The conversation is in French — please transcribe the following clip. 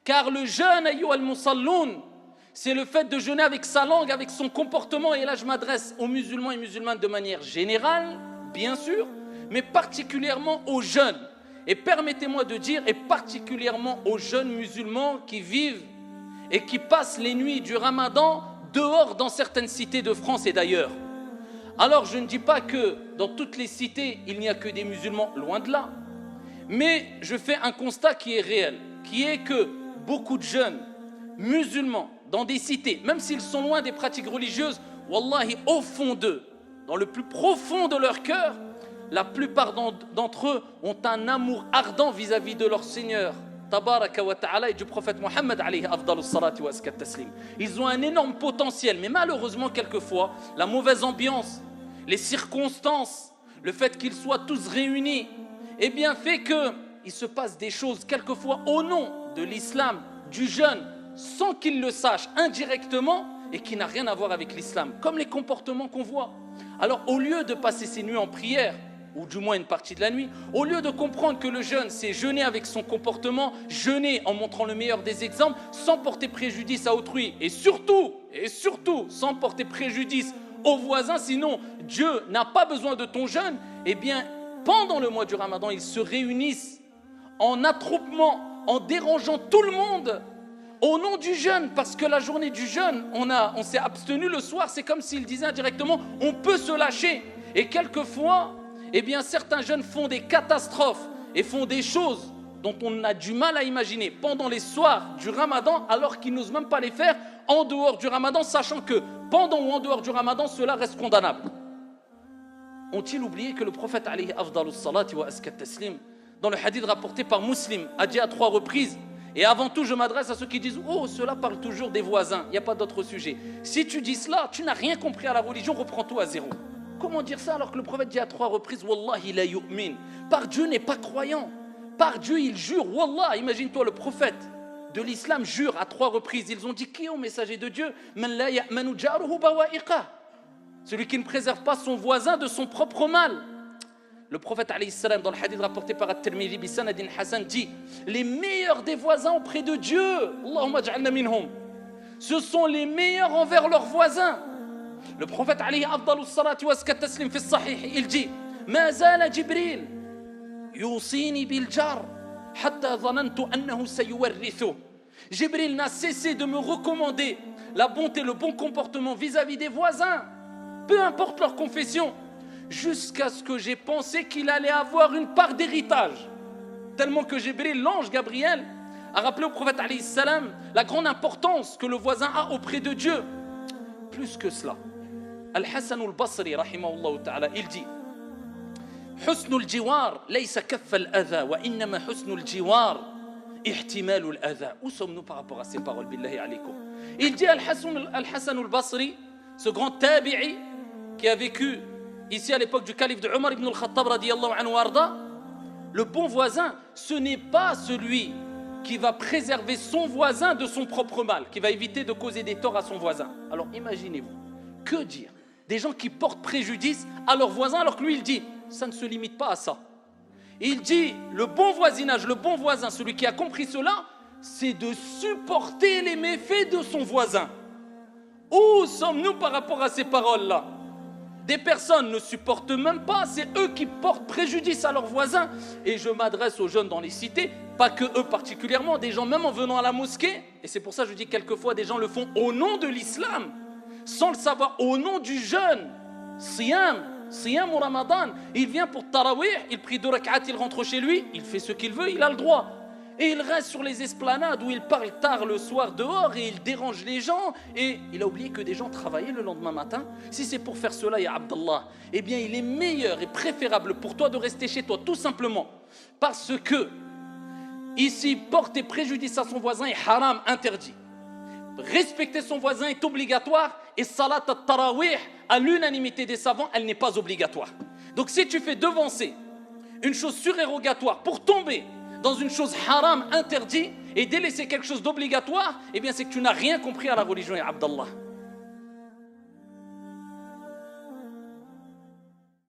Car le jeûne, ayyuhal musalloun, c'est le fait de jeûner avec sa langue, avec son comportement. Et là, je m'adresse aux musulmans et musulmanes de manière générale, bien sûr, mais particulièrement aux jeunes. Et permettez-moi de dire, et particulièrement aux jeunes musulmans qui vivent et qui passent les nuits du Ramadan dehors dans certaines cités de France et d'ailleurs. Alors, je ne dis pas que dans toutes les cités, il n'y a que des musulmans, loin de là. Mais je fais un constat qui est réel, qui est que beaucoup de jeunes musulmans dans des cités, même s'ils sont loin des pratiques religieuses, wallahi, au fond d'eux, dans le plus profond de leur cœur, la plupart d'entre eux ont un amour ardent vis-à-vis de leur Seigneur, tabaraka wa ta'ala, et du prophète Mohammed alayhi afdalus salati wa askat taslim. Ils ont un énorme potentiel, mais malheureusement, quelquefois, la mauvaise ambiance, les circonstances, le fait qu'ils soient tous réunis, eh bien, fait qu'il se passe des choses, quelquefois au nom de l'islam, du jeûne, sans qu'ils le sachent indirectement, et qui n'a rien à voir avec l'islam, comme les comportements qu'on voit. Alors, au lieu de passer ses nuits en prière, ou du moins une partie de la nuit, au lieu de comprendre que le jeûne, c'est jeûner avec son comportement, jeûner en montrant le meilleur des exemples, sans porter préjudice à autrui, et surtout, sans porter préjudice aux voisins, sinon Dieu n'a pas besoin de ton jeûne, eh bien, pendant le mois du Ramadan, ils se réunissent en attroupement, en dérangeant tout le monde, au nom du jeûne, parce que la journée du jeûne, on s'est abstenu le soir, c'est comme s'il disait indirectement, on peut se lâcher. Et quelquefois, eh bien, certains jeunes font des catastrophes et font des choses dont on a du mal à imaginer pendant les soirs du Ramadan, alors qu'ils n'osent même pas les faire en dehors du Ramadan, sachant que pendant ou en dehors du Ramadan, cela reste condamnable. Ont-ils oublié que le prophète alayhi afdalus salati wa askat taslim, dans le hadith rapporté par Muslim, a dit à 3 reprises, et avant tout je m'adresse à ceux qui disent « Oh, cela parle toujours des voisins, il n'y a pas d'autre sujet. » Si tu dis cela, tu n'as rien compris à la religion, reprends tout à zéro. Comment dire ça alors que le prophète dit à 3 reprises « Wallahi la yu'min » Par Dieu n'est pas croyant. Par Dieu il jure. Wallah, imagine-toi le prophète de l'islam jure à 3 reprises. Ils ont dit « Qui est au messager de Dieu ?»« Man la ya'manu jaruhu bawa'iqa » Celui qui ne préserve pas son voisin de son propre mal. Le prophète alayhi salam, dans le hadith rapporté par At-Tirmidhi bi sanadin hasan, dit les meilleurs des voisins auprès de Dieu, Allahumma ja'alna minhum, ce sont les meilleurs envers leurs voisins. Le prophète alayhi afdalus salati wa askat taslim fi sahih, il dit ma zala Jibril yusini bil jar hatta dhanantu annahu sayuwarrithu. Jibril n'a cessé de me recommander la bonté, le bon comportement vis-à-vis des voisins, peu importe leur confession, jusqu'à ce que j'ai pensé qu'il allait avoir une part d'héritage. Tellement que Jibril, l'ange Gabriel, a rappelé au prophète alayhi salam la grande importance que le voisin a auprès de Dieu. Plus que cela, Al-Hasan al-Basri, rahimahullah ta'ala, il dit Husnul jiwar laysa kaffa al-adha wa innama husnul jiwar ihtimalu al-adha. Où sommes-nous par rapport à ces paroles, billahi alaykum? Il dit Al-Hasan al-Basri, ce grand tabi'i qui a vécu ici à l'époque du calife de Omar ibn al-Khattab radiyallahu anhu arda, le bon voisin, ce n'est pas celui qui va préserver son voisin de son propre mal, qui va éviter de causer des torts à son voisin. Alors imaginez-vous, que dire? Des gens qui portent préjudice à leur voisin alors que lui il dit, ça ne se limite pas à ça. Il dit, le bon voisinage, le bon voisin, celui qui a compris cela, c'est de supporter les méfaits de son voisin. Où sommes-nous par rapport à ces paroles-là? Des personnes ne supportent même pas, c'est eux qui portent préjudice à leurs voisins. Et je m'adresse aux jeunes dans les cités, pas que eux particulièrement, des gens même en venant à la mosquée, et c'est pour ça que je dis quelquefois des gens le font au nom de l'islam, sans le savoir, au nom du jeûne, Siyam ou Ramadan, il vient pour Tarawih, il prie 2 rak'at, il rentre chez lui, il fait ce qu'il veut, il a le droit. Et il reste sur les esplanades où il parle tard le soir dehors et il dérange les gens. Et il a oublié que des gens travaillaient le lendemain matin. Si c'est pour faire cela, ya Abdallah, eh bien il est meilleur et préférable pour toi de rester chez toi, tout simplement. Parce que ici, porter préjudice à son voisin est haram, interdit. Respecter son voisin est obligatoire. Et salat al-tarawih, à l'unanimité des savants, elle n'est pas obligatoire. Donc si tu fais devancer une chose surérogatoire pour tomber dans une chose haram interdite et délaisser quelque chose d'obligatoire, eh bien c'est que tu n'as rien compris à la religion, ya Abdallah.